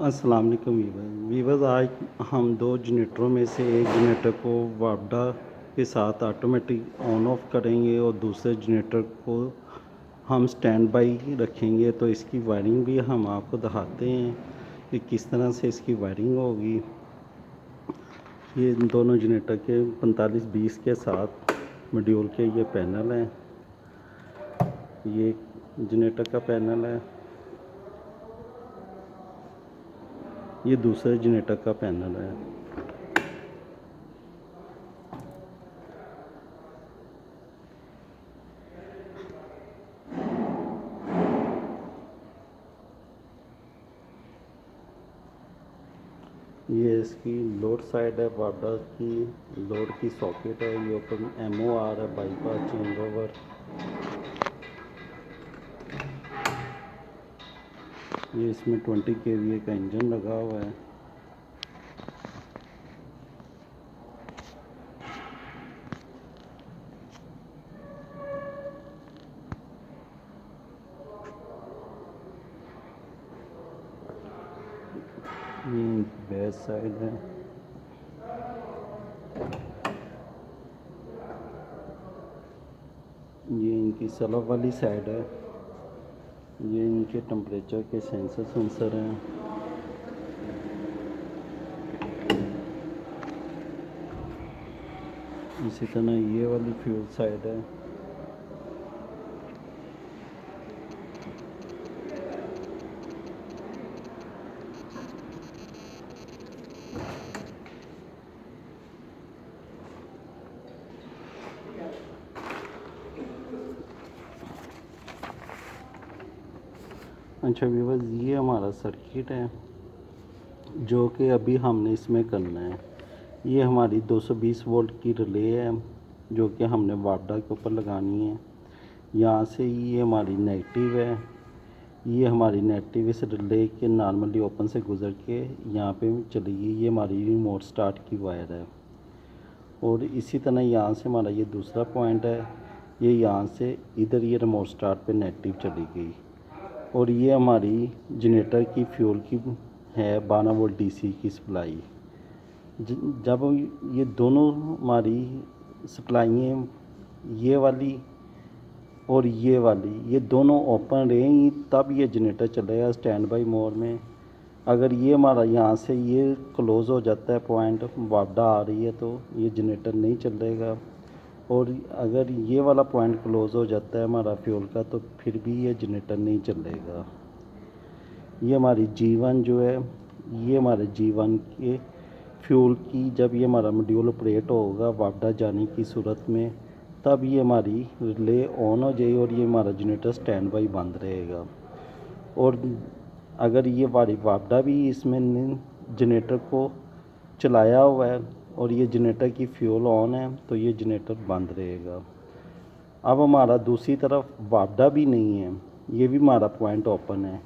अस्सलाम वालेकुम वीवर्स। आज हम दो जनरेटरों में से एक जनरेटर को वापडा के साथ ऑटोमेटिक ऑन ऑफ करेंगे और दूसरे जनरेटर को हम स्टैंड बाई रखेंगे। तो इसकी वायरिंग भी हम आपको दिखाते हैं कि किस तरह से इसकी वायरिंग होगी। ये दोनों जनरेटर के 4520 के साथ मॉड्यूल के ये पैनल हैं। ये जनरेटर का पैनल है, ये दूसरे जनरेटर का पैनल है। ये इसकी लोड साइड है, वापडा की लोड की सॉकेट है। ये ऊपर MOR है, बाईपास चेंज ओवर। ये इसमें 20 kVA का इंजन लगा हुआ है। ये बेस साइड है। ये इनकी सलब वाली साइड है। ये इनके टेम्परेचर के सेंसर हैं। इसी तरह ये वाली फ्यूल साइड है। अच्छा व्यूअर्स, ये हमारा सर्किट है जो कि अभी हमने इसमें करना है। ये हमारी 220 वोल्ट की रिले है जो कि हमने वापडा के ऊपर लगानी है। यहाँ से ये हमारी नेगेटिव है। ये हमारी नेगेटिव इस रिले के नॉर्मली ओपन से गुज़र के यहाँ पे चली गई। ये हमारी रिमोट स्टार्ट की वायर है। और इसी तरह यहाँ से हमारा ये दूसरा पॉइंट है। ये यहाँ से इधर ये रिमोट स्टार्ट पे नेगेटिव चली गई। और ये हमारी जनरेटर की फ्यूल की है 12 वोल्ट DC की सप्लाई। जब ये दोनों हमारी सप्लाइयाँ, ये वाली और ये वाली, ये दोनों ओपन रहेंगी तब ये जनरेटर चलेगा स्टैंड बाई मोड में। अगर ये हमारा यहाँ से ये क्लोज़ हो जाता है पॉइंट, वापडा आ रही है, तो ये जनरेटर नहीं चलेगा। और अगर ये वाला पॉइंट क्लोज़ हो जाता है हमारा फ्यूल का, तो फिर भी ये जनरेटर नहीं चलेगा। ये हमारी G1 जो है, ये हमारे G1 के फ्यूल की जब ये हमारा मॉड्यूल ऑपरेट होगा वापडा जाने की सूरत में, तब ये हमारी रिले ऑन हो जाएगी और ये हमारा जनरेटर स्टैंड बाई बंद रहेगा। और अगर ये हमारी वापडा भी इसमें जनरेटर को चलाया हुआ है और ये जनरेटर की फ्यूल ऑन है, तो ये जनरेटर बंद रहेगा। अब हमारा दूसरी तरफ वापडा भी नहीं है, ये भी हमारा पॉइंट ओपन है।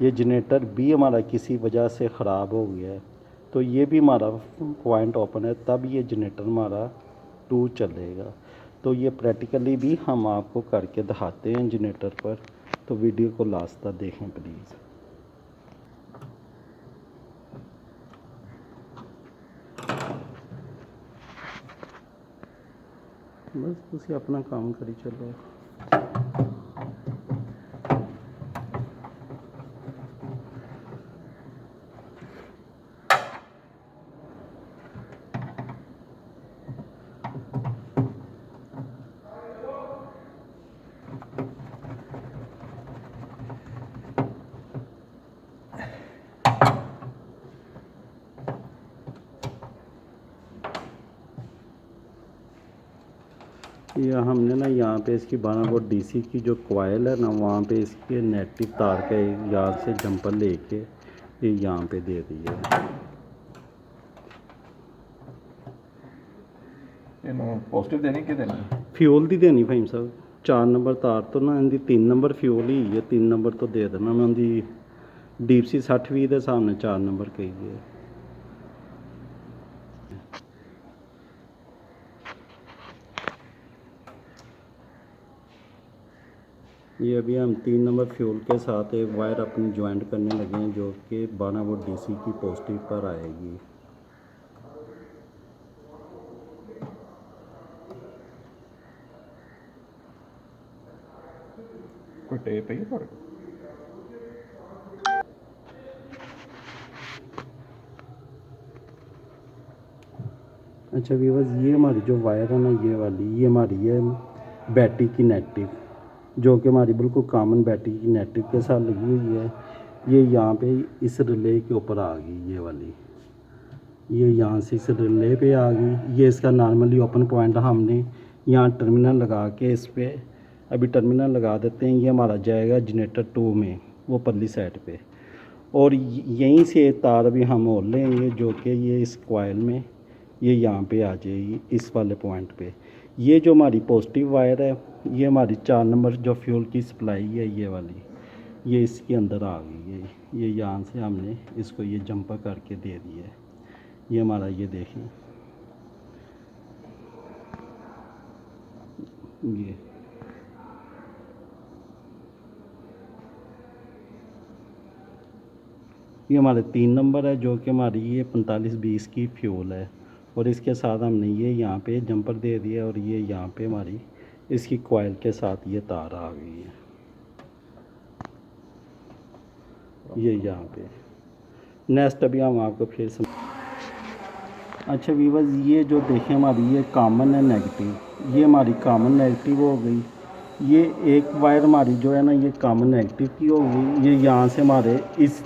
ये जनरेटर भी हमारा किसी वजह से ख़राब हो गया है, तो ये भी हमारा पॉइंट ओपन है, तब ये जनरेटर हमारा 2 चलेगा। तो ये प्रैक्टिकली भी हम आपको करके दिखाते हैं जनरेटर पर। तो वीडियो को लास्ट तक देखें प्लीज़। बस तुसी अपना काम करी चलो। ये हमने ना यहाँ पे इसकी 12 वोल्ट DC की जो कॉइल है ना, वहाँ पे इसके नेगेटिव तार का एक यहाँ से जंपर लेके ये यहाँ पे दे दी है। पॉजिटिव देनी कि देना फ्यूल दी देनी भाई साहब। 4 नंबर तार तो ना इनकी 3 नंबर फ्यूल ही है, 3 नंबर तो दे देना। मैं उनकी DC 60-20 के सामने 4 नंबर कही है। ये अभी हम 3 नंबर फ्यूल के साथ एक वायर अपनी ज्वाइंट करने लगे हैं जो कि 12 वोल्ट डीसी की पॉजिटिव पर आएगी। कोई टेप है थोड़े को? अच्छा व्यूअर्स, ये हमारी जो वायर है ना, ये वाली, ये हमारी है बैटरी की नेगेटिव, जो कि हमारी बिल्कुल कॉमन बैटरी की नेगेटिव के साथ लगी हुई है। ये यहाँ पे इस रिले के ऊपर आ गई, ये वाली, ये यहाँ से इस रिले पे आ गई। ये इसका नॉर्मली ओपन पॉइंट हमने यहाँ टर्मिनल लगा के इस पर अभी टर्मिनल लगा देते हैं। ये हमारा जाएगा जनरेटर 2 में, वो परली साइड पे, और यहीं से तार भी हम और लेंगे जो कि ये इस कॉइल में ये यहाँ पे आ जाएगी इस वाले पॉइंट पे। ये जो हमारी पॉजिटिव वायर है, ये हमारी 4 नंबर जो फ्यूल की सप्लाई है, ये वाली, ये इसके अंदर आ गई है। ये यहाँ से हमने इसको ये जंपर करके दे दिया है। ये हमारा, ये देखिए, ये हमारे 3 नंबर है जो कि हमारी ये 4520 की फ्यूल है, और इसके साथ हमने ये यहाँ पे जंपर दे दिया, और ये यहाँ पे हमारी इसकी कॉइल के साथ ये तार आ गई है, ये यहाँ पे। नेक्स्ट अभी हम आपको फिर अच्छा व्यूअर्स, ये जो देखें हमारी ये कॉमन है नेगेटिव, ये हमारी कॉमन नेगेटिव हो गई। ये एक वायर हमारी जो है ना, ये कॉमन नेगेटिव की हो गई। ये यहाँ से हमारे इस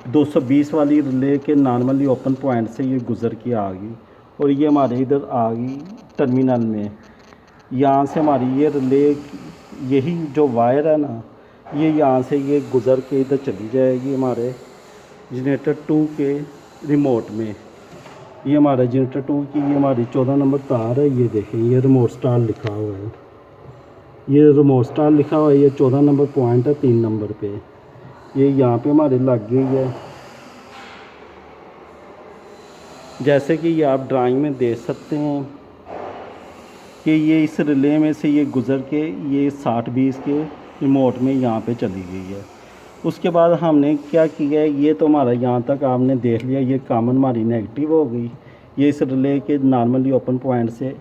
220 वाली रिले के नॉर्मली ओपन पॉइंट से ये गुज़र के आ गई, और ये हमारे इधर आ गई टर्मिनल में। यहाँ से हमारी ये रिले, यही जो वायर है ना, ये यहाँ से ये गुज़र के इधर चली जाएगी हमारे जनरेटर 2 के रिमोट में। ये हमारा जनरेटर 2 की ये हमारी 14 नंबर तार है। ये देखें, ये रिमोट स्टार लिखा हुआ है, ये रिमोट स्टार लिखा हुआ है। ये 14 नंबर पॉइंट है 3 नंबर पे, ये यहाँ पे हमारे लग गई है। जैसे कि ये आप ड्राइंग में देख सकते हैं कि ये इस रिले में से ये गुज़र के ये 60-20 के रिमोट में यहाँ पे चली गई है। उसके बाद हमने क्या किया है, ये तो हमारा यहाँ तक आपने देख लिया, ये कॉमन हमारी नेगेटिव हो गई। ये इस रिले के नॉर्मली ओपन पॉइंट से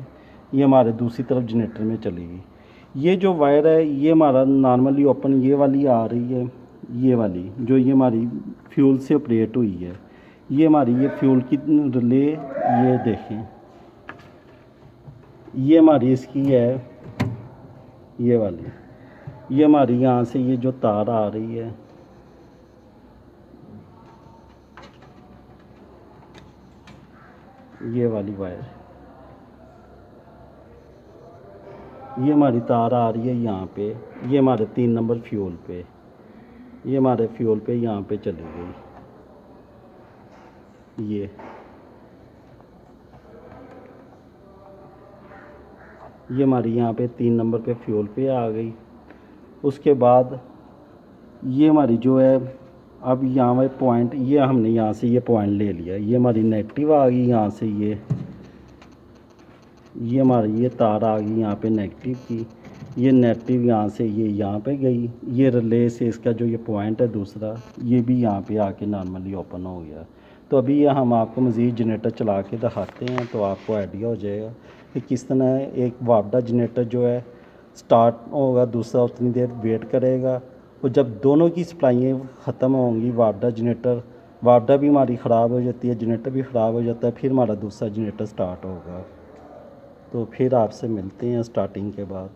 ये हमारे दूसरी तरफ जनरेटर में चली गई। ये जो वायर है, ये हमारा नॉर्मली ओपन ये वाली आ रही है, ये वाली जो ये हमारी फ्यूल से ऑपरेट हुई है। ये हमारी ये फ्यूल की रिले, ये देखें, ये हमारी इसकी है, ये वाली, ये हमारी यहाँ से ये जो तार आ रही है, ये वाली वायर, ये हमारी तार आ रही है यहाँ पे, ये हमारे 3 नंबर फ्यूल पे, ये हमारे फ्यूल पे यहाँ पे चली गई। ये हमारी यहाँ पे 3 नंबर पे फ्यूल पे आ गई। उसके बाद ये हमारी जो है, अब यहाँ पे पॉइंट, ये हमने यहाँ से ये पॉइंट ले लिया, ये हमारी नेगेटिव आ गई यहाँ से। ये हमारी ये तार आ गई यहाँ पे नेगेटिव की, ये नेगेटिव यहाँ से ये यहाँ पे गई। ये रिले से इसका जो ये पॉइंट है दूसरा, ये भी यहाँ पे आके नॉर्मली ओपन हो गया। तो अभी ये हम आपको मज़ीद जनरेटर चला के दिखाते हैं, तो आपको आइडिया हो जाएगा कि किस तरह एक वापडा जनरेटर जो है स्टार्ट होगा, दूसरा उतनी देर वेट करेगा, और जब दोनों की सप्लाइयाँ ख़त्म होंगी, वापडा भी हमारी ख़राब हो जाती है, जनरेटर भी ख़राब हो जाता है, फिर हमारा दूसरा जनरेटर स्टार्ट होगा। तो फिर आपसे मिलते हैं स्टार्टिंग के बाद।